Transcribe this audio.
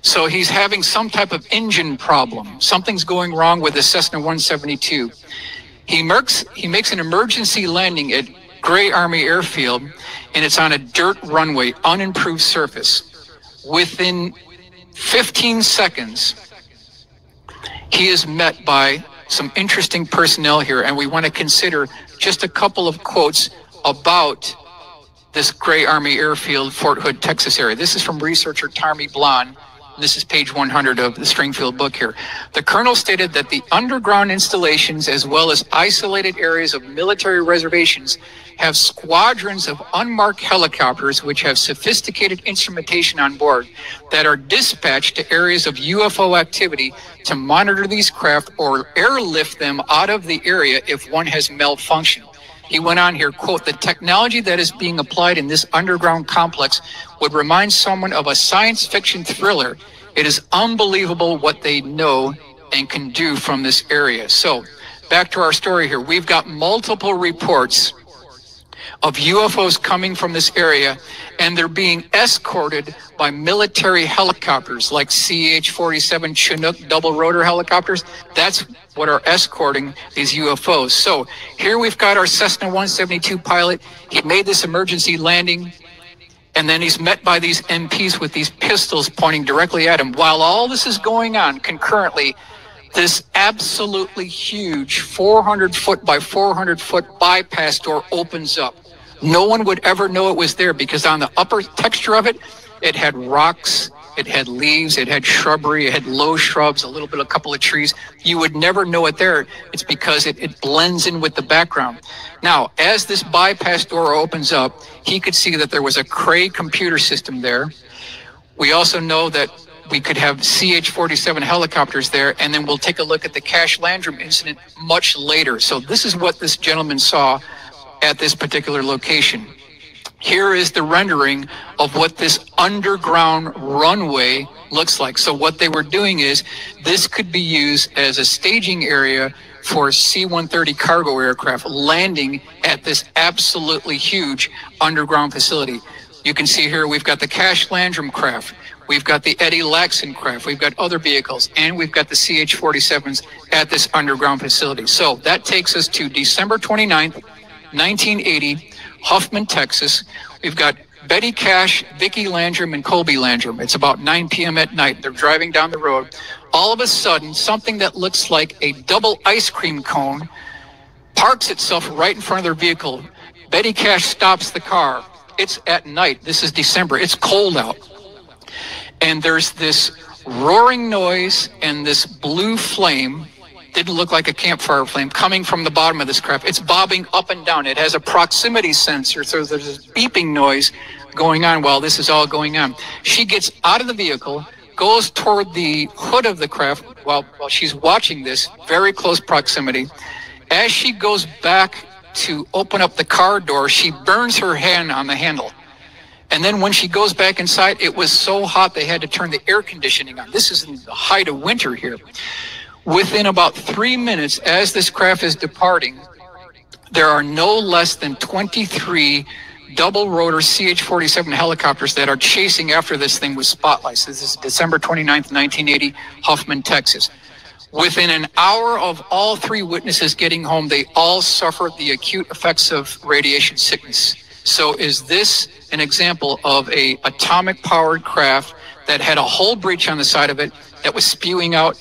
So he's having some type of engine problem. Something's going wrong with the Cessna 172. He makes an emergency landing at Gray Army Airfield, and it's on a dirt runway, unimproved surface. Within 15 seconds, he is met by some interesting personnel here, and we want to consider just a couple of quotes about this Gray Army Airfield, Fort Hood, Texas area. This is from researcher Tarmy Blond. This is page 100 of the Stringfield book here. The colonel stated that the underground installations, as well as isolated areas of military reservations, have squadrons of unmarked helicopters which have sophisticated instrumentation on board that are dispatched to areas of UFO activity to monitor these craft or airlift them out of the area if one has malfunctioned. He went on here, quote, "The technology that is being applied in this underground complex would remind someone of a science fiction thriller. It is unbelievable what they know and can do from this area." So back to our story here. We've got multiple reports of UFOs coming from this area, and they're being escorted by military helicopters like CH-47 Chinook double rotor helicopters. That's what are escorting these UFOs. So here we've got our Cessna 172 pilot. He made this emergency landing, and then he's met by these MPs with these pistols pointing directly at him. While all this is going on concurrently, this absolutely huge 400-foot by 400-foot bypass door opens up. No one would ever know it was there because on the upper texture of it, it had rocks, it had leaves, it had shrubbery, it had low shrubs, a couple of trees. You would never know it there. It's because it blends in with the background. Now, as this bypass door opens up, he could see that there was a Cray computer system there. We also know that we could have CH-47 helicopters there, and then we'll take a look at the Cash Landrum incident much later. So this is what this gentleman saw at this particular location. Here is the rendering of what this underground runway looks like. So what they were doing is this could be used as a staging area for C-130 cargo aircraft landing at this absolutely huge underground facility. You can see here we've got the Cash Landrum craft, we've got the Eddie Laxon craft, we've got other vehicles, and we've got the CH-47s at this underground facility. So that takes us to December 29th, 1980, Huffman, Texas. We've got Betty Cash, Vicki Landrum, and Colby Landrum. It's about 9 p.m. at night. They're driving down the road. All of a sudden, something that looks like a double ice cream cone parks itself right in front of their vehicle. Betty Cash stops the car. It's at night. This is December. It's cold out. And there's this roaring noise and this blue flame, didn't look like a campfire flame, coming from the bottom of this craft. It's bobbing up and down. It has a proximity sensor, so there's this beeping noise going on while this is all going on. She gets out of the vehicle, goes toward the hood of the craft while she's watching this, very close proximity. As she goes back to open up the car door, she burns her hand on the handle. And then when she goes back inside, it was so hot they had to turn the air conditioning on. This is in the height of winter here. Within about 3 minutes, as this craft is departing, there are no less than 23 double rotor CH-47 helicopters that are chasing after this thing with spotlights. This is December 29th, 1980, Huffman, Texas. Within an hour of all three witnesses getting home, they all suffered the acute effects of radiation sickness. So is this an example of a atomic powered craft that had a hull breach on the side of it that was spewing out